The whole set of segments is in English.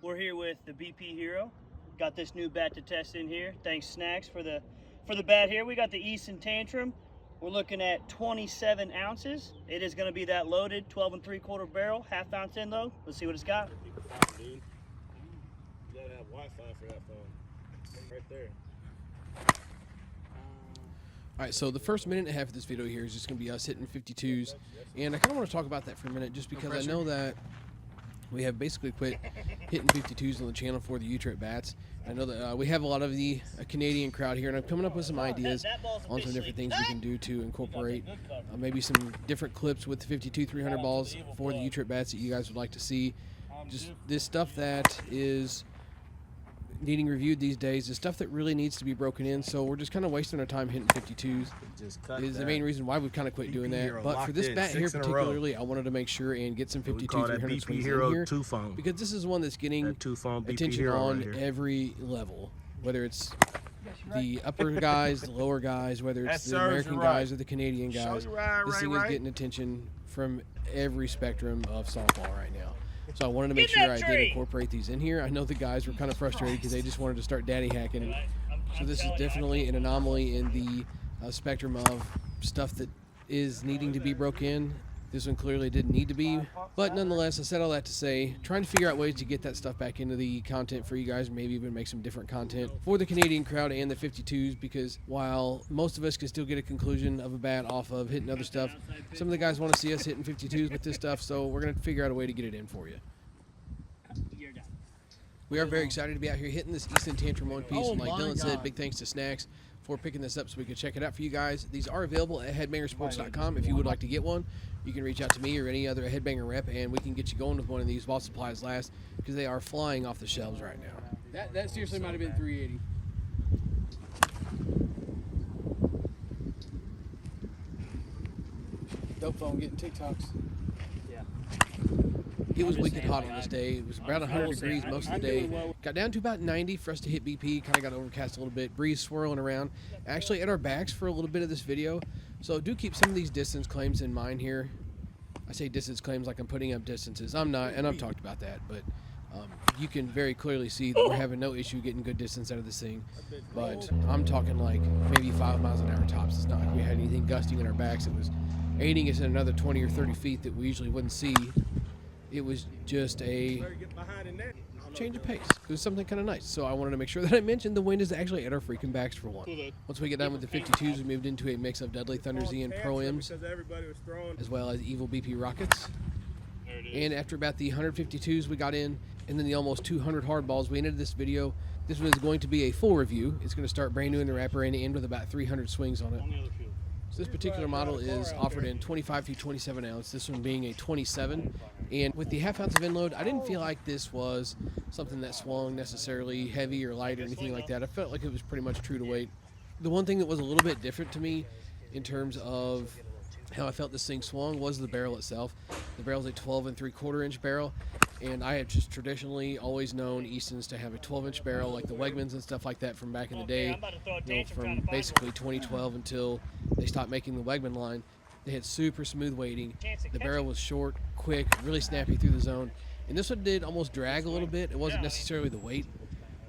We're here with the BP Hero. Got this new bat to test in here. Thanks Snacks for the bat here. We got the Easton Tantrum. We're looking at 27 ounces. It is going to be that loaded 12 3/4 barrel, half ounce in load. Let's see what it's got. Dude. You gotta have Wi-Fi for that phone. Right there. All right, so the first minute and a half of this video here is just going to be us hitting 52s, and I kind of want to talk about that for a minute just because I know that we have basically quit hitting 52s on the channel for the U-Trip bats. I know that we have a lot of the Canadian crowd here, and I'm coming up with some ideas on some different things we can do to incorporate maybe some different clips with the 52 300 balls for the U-Trip bats that you guys would like to see. Just this stuff that is needing reviewed these days is stuff that really needs to be broken in, so we're just kind of wasting our time hitting 52s. Is the main reason why we've kind of quit doing that. But for this bat here particularly, I wanted to make sure and get some 52 300 swings in here because this is one that's getting attention on every level, whether it's the upper guys, the lower guys, whether it's the American guys or the Canadian guys. This thing is getting attention from every spectrum of softball right now. So I wanted to make sure I did incorporate these in here. I know the guys were kind of frustrated because they just wanted to start daddy hacking. So this is definitely an anomaly in the spectrum of stuff that is needing to be broke in. This one clearly didn't need to be, but nonetheless, I said all that to say, trying to figure out ways to get that stuff back into the content for you guys, maybe even make some different content for the Canadian crowd and the 52s, because while most of us can still get a conclusion of a bat off of hitting other stuff, some of the guys want to see us hitting 52s with this stuff, so we're going to figure out a way to get it in for you. We are very excited to be out here hitting this Easton Tantrum one piece, and like Dylan said, big thanks to Snacks for picking this up so we could check it out for you guys. These are available at headbangersports.com. If you would like to get one, you can reach out to me or any other Headbanger rep, and we can get you going with one of these while supplies last, because they are flying off the shelves right now. That seriously might have been 380. Dope phone getting TikToks. It was wicked hot on this day. It was about 100 degrees most of the day. Got down to about 90 for us to hit BP. Kind of got overcast a little bit. Breeze swirling around. Actually at our backs for a little bit of this video. So do keep some of these distance claims in mind here. I say distance claims like I'm putting up distances. I'm not, and I've talked about that. But you can very clearly see that we're having no issue getting good distance out of this thing. But I'm talking like maybe 5 miles an hour tops. It's not like we had anything gusting in our backs. It was aiding us in another 20 or 30 feet that we usually wouldn't see. It was just a change of pace. It was something kind of nice. So I wanted to make sure that I mentioned the wind is actually at our freaking backs for one. Once we get done with the 52s, we moved into a mix of Deadly Thunder Z and Pro-Ms, as well as Evil BP Rockets. And after about the 152s we got in, and then the almost 200 hard balls, we ended this video. This was going to be a full review. It's going to start brand new in the wrapper and end with about 300 swings on it. So this particular model is offered in 25 through 27 ounce, this one being a 27. And with the half ounce of end load, I didn't feel like this was something that swung necessarily heavy or light or anything like that. I felt like it was pretty much true to weight. The one thing that was a little bit different to me in terms of how I felt this thing swung was the barrel itself. The barrel is a 12 3/4 inch barrel. And I have just traditionally always known Easton's to have a 12-inch barrel, like the Wegmans and stuff like that from back in the day. You know, from basically 2012 until they stopped making the Wegman line. They had super smooth weighting. The barrel was short, quick, really snappy through the zone. And this one did almost drag a little bit. It wasn't necessarily the weight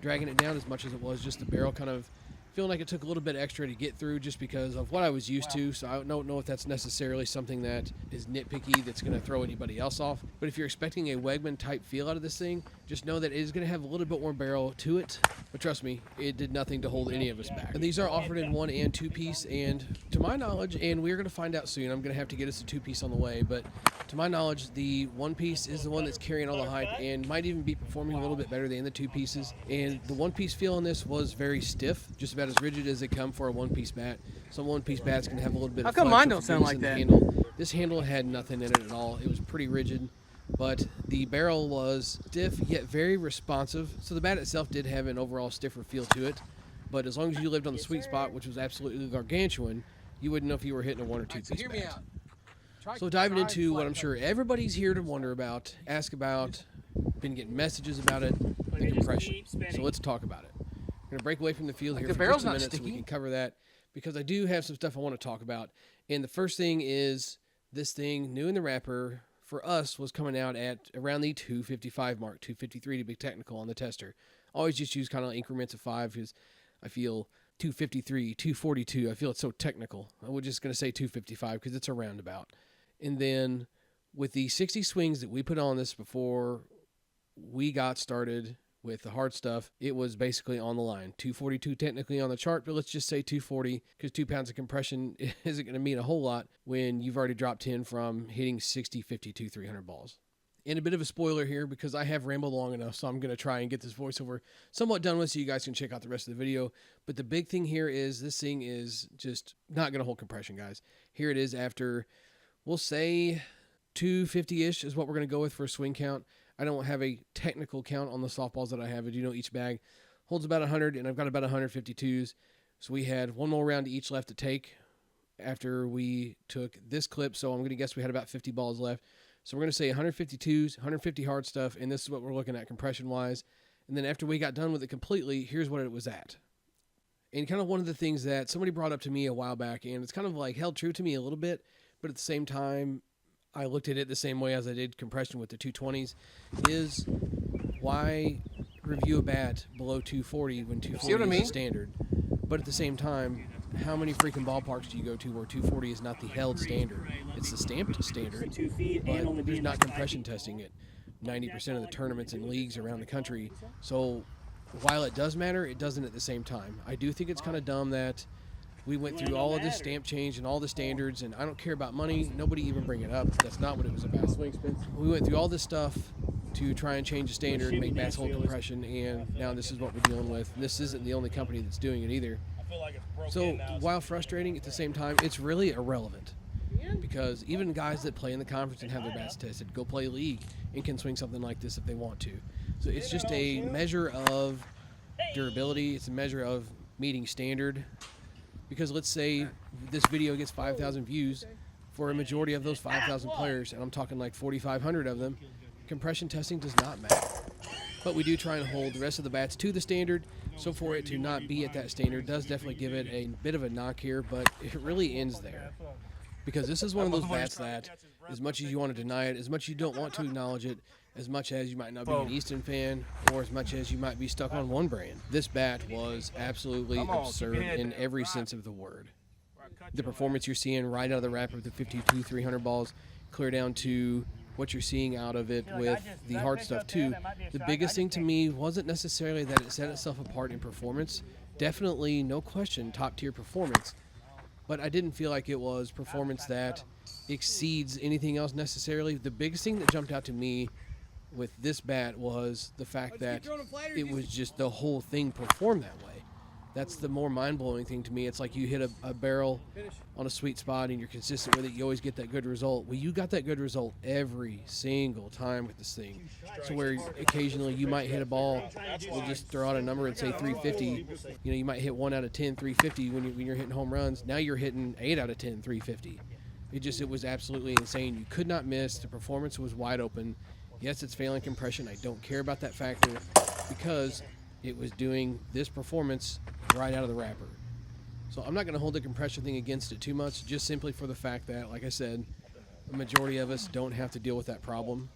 dragging it down as much as it was just the barrel kind of feeling like it took a little bit extra to get through just because of what I was used to. So I don't know if that's necessarily something that is nitpicky that's going to throw anybody else off. But if you're expecting a Wegman type feel out of this thing, just know that it is going to have a little bit more barrel to it. But trust me, it did nothing to hold any of us back. And these are offered in 1 and 2 piece. And to my knowledge, and we're going to find out soon, I'm going to have to get us a 2 piece on the way. But to my knowledge, the 1 piece is the one that's carrying all the hype and might even be performing a little bit better than the 2 pieces. And the 1 piece feel on this was very stiff, just about as rigid as they come for a 1 piece bat. Some 1 piece bats can have a little bit of How come mine don't sound like that? Handle. This handle had nothing in it at all. It was pretty rigid, but the barrel was stiff yet very responsive. So the bat itself did have an overall stiffer feel to it, but as long as you lived on the sweet spot, which was absolutely gargantuan, you wouldn't know if you were hitting a 1 or 2 piece bat. So diving into what I'm sure everybody's here to wonder about, ask about, been getting messages about it, the compression. So let's talk about it. We're going to break away from the field here for just a minute so we can cover that, because I do have some stuff I want to talk about. And the first thing is this thing, new in the wrapper, for us was coming out at around the 255 mark, 253 to be technical on the tester. Always just use kind of increments of 5 because I feel 253, 242, I feel it's so technical. I was just going to say 255 because it's a roundabout. And then with the 60 swings that we put on this before we got started with the hard stuff, it was basically on the line. 242 technically on the chart, but let's just say 240 because 2 pounds of compression isn't going to mean a whole lot when you've already dropped 10 from hitting 60, 52, 300 balls. And a bit of a spoiler here because I have rambled long enough, so I'm going to try and get this voiceover somewhat done with so you guys can check out the rest of the video. But the big thing here is this thing is just not going to hold compression, guys. Here it is after, we'll say 250-ish is what we're going to go with for a swing count. I don't have a technical count on the softballs that I have. As you know, each bag holds about 100, and I've got about 152s. So we had one more round each left to take after we took this clip. So I'm going to guess we had about 50 balls left. So we're going to say 152s, 150 hard stuff, and this is what we're looking at compression-wise. And then after we got done with it completely, here's what it was at. And kind of one of the things that somebody brought up to me a while back, and it's kind of like held true to me a little bit, but at the same time, I looked at it the same way as I did compression with the 220s, is why review a bat below 240 when 240 is standard? But at the same time, how many freaking ballparks do you go to where 240 is not the held standard? It's the stamped standard, but there's not compression testing at 90% of the tournaments and leagues around the country. So while it does matter, it doesn't at the same time. I do think it's kind of dumb that we went through all of this stamp change and all the standards, and I don't care about money. Nobody even bring it up. That's not what it was about. We went through all this stuff to try and change the standard and make bats hold compression, and now this is what we're dealing with. This isn't the only company that's doing it either. So while frustrating, at the same time, it's really irrelevant because even guys that play in the conference and have their bats tested go play league and can swing something like this if they want to. So it's just a measure of durability. It's a measure of meeting standard. Because let's say this video gets 5,000 views, for a majority of those 5,000 players, and I'm talking like 4,500 of them, compression testing does not matter. But we do try and hold the rest of the bats to the standard, so for it to not be at that standard does definitely give it a bit of a knock here, but it really ends there. Because this is one of those bats that, as much as you want to deny it, as much as you don't want to acknowledge it, as much as you might not be an Easton fan, or as much as you might be stuck on one brand, this bat was absolutely absurd in every sense of the word. The performance you're seeing right out of the wrapper with the 52, 300 balls, clear down to what you're seeing out of it with the hard stuff too. The biggest thing to me wasn't necessarily that it set itself apart in performance. Definitely, no question, top tier performance. But I didn't feel like it was performance that exceeds anything else necessarily. The biggest thing that jumped out to me with this bat was the fact that it was just the whole thing performed that way. That's the more mind-blowing thing to me. It's like you hit a barrel on a sweet spot and you're consistent with it, you always get that good result. Well, you got that good result every single time with this thing. So where occasionally you might hit a ball, we'll just throw out a number and say 350. You know, you might hit 1 out of 10, 350 when you're hitting home runs. Now you're hitting 8 out of 10, 350. It was absolutely insane. You could not miss. The performance was wide open. Yes, it's failing compression. I don't care about that factor because it was doing this performance right out of the wrapper. So I'm not going to hold the compression thing against it too much, just simply for the fact that, like I said, the majority of us don't have to deal with that problem.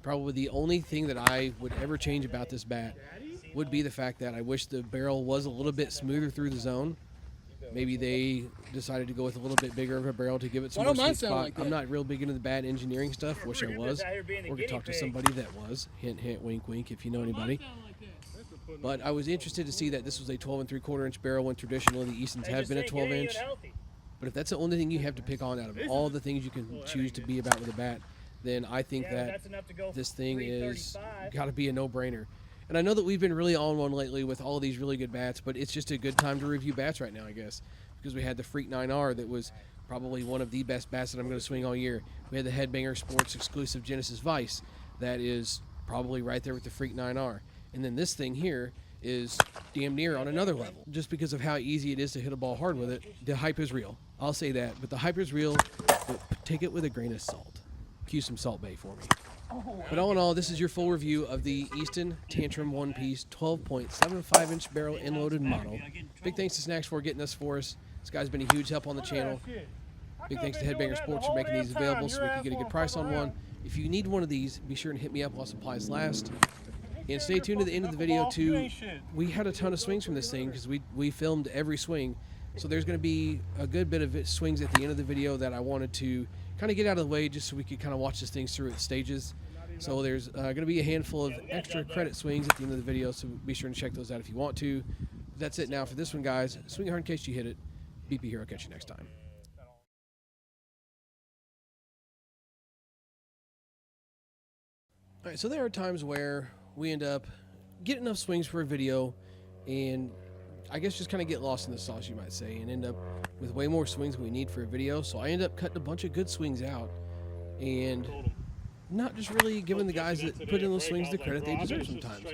Probably the only thing that I would ever change about this bat would be the fact that I wish the barrel was a little bit smoother through the zone. Maybe they decided to go with a little bit bigger of a barrel to give it some more sweet spot. Like I'm not real big into the bat engineering stuff. Wish I was. Or could talk to somebody that was. Hint, hint, wink, wink, if you know anybody. But I was interested to see that this was a 12 3/4 inch barrel when traditionally the Eastons have been a 12 inch. But if that's the only thing you have to pick on out of all the things you can choose to be about with a bat, then I think that this thing is got to be a no-brainer. And I know that we've been really on one lately with all of these really good bats, but it's just a good time to review bats right now, I guess, because we had the Freak 9R that was probably one of the best bats that I'm going to swing all year. We had the Headbanger Sports exclusive Genesis Vice that is probably right there with the Freak 9R. And then this thing here is damn near on another level, just because of how easy it is to hit a ball hard with it. The hype is real. I'll say that, but the hype is real, but take it with a grain of salt. Cue some Salt Bay for me. But all in all, this is your full review of the Easton Tantrum one-piece 12.75-inch barrel end-loaded model. Big thanks to Snacks for getting this for us. This guy's been a huge help on the channel. Big thanks to Headbanger Sports for making these available so we can get a good price on one. If you need one of these, be sure and hit me up while supplies last. And stay tuned to the end of the video too. We had a ton of swings from this thing because we filmed every swing. So there's going to be a good bit of swings at the end of the video that I wanted to kind of get out of the way just so we could kind of watch this thing through its stages. So there's going to be a handful of extra credit swings at the end of the video, so be sure to check those out if you want to. That's it now for this one, guys. Swing hard in case you hit it. BP Hero, catch you next time. All right, so there are times where we end up getting enough swings for a video and I guess just kind of get lost in the sauce, you might say, and end up with way more swings than we need for a video. So I end up cutting a bunch of good swings out and not just really giving the guys that put in those swings the credit they deserve sometimes.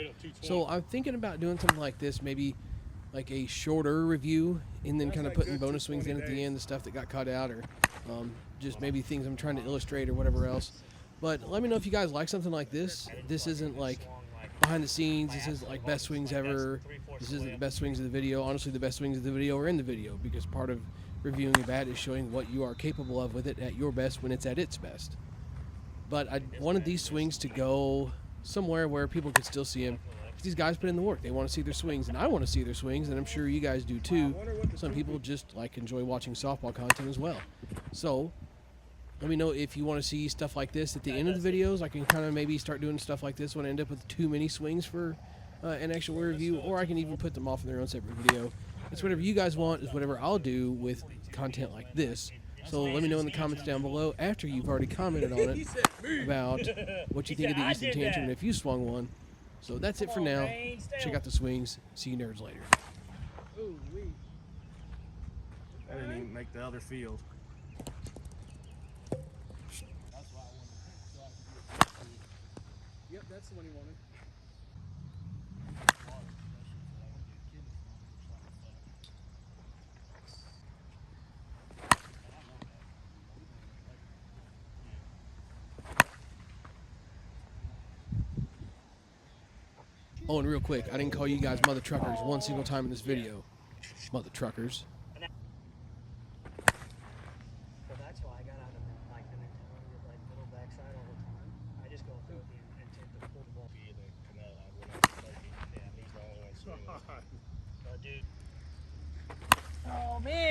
So I'm thinking about doing something like this, maybe like a shorter review and then kind of putting bonus swings in at the end, the stuff that got cut out, or just maybe things I'm trying to illustrate or whatever else. But let me know if you guys like something like this. This isn't like behind the scenes. This isn't like best swings ever. This isn't the best swings of the video. Honestly, the best swings of the video are in the video because part of reviewing a bat is showing what you are capable of with it at your best when it's at its best. But I wanted these swings to go somewhere where people could still see them. These guys put in the work. They want to see their swings, and I want to see their swings, and I'm sure you guys do too. Some people just enjoy watching softball content as well. So let me know if you want to see stuff like this at the end of the videos. I can kind of maybe start doing stuff like this when I end up with too many swings for an actual review, or I can even put them off in their own separate video. It's whatever you guys want is whatever I'll do with content like this. So let me know in the comments down below after you've already commented on it about what you think of the Easton Tantrum and if you swung one. So that's it for now. Check out the swings. See you nerds later. I didn't even make the other field. Yep, that's the one he wanted. Oh, and real quick, I didn't call you guys mother truckers one single time in this video. Mother truckers. So that's why I got out of the mentality of middle backside all the time. I just go through the intent to pull the ball. Yeah, he's the only one swinging. Dude. Oh man.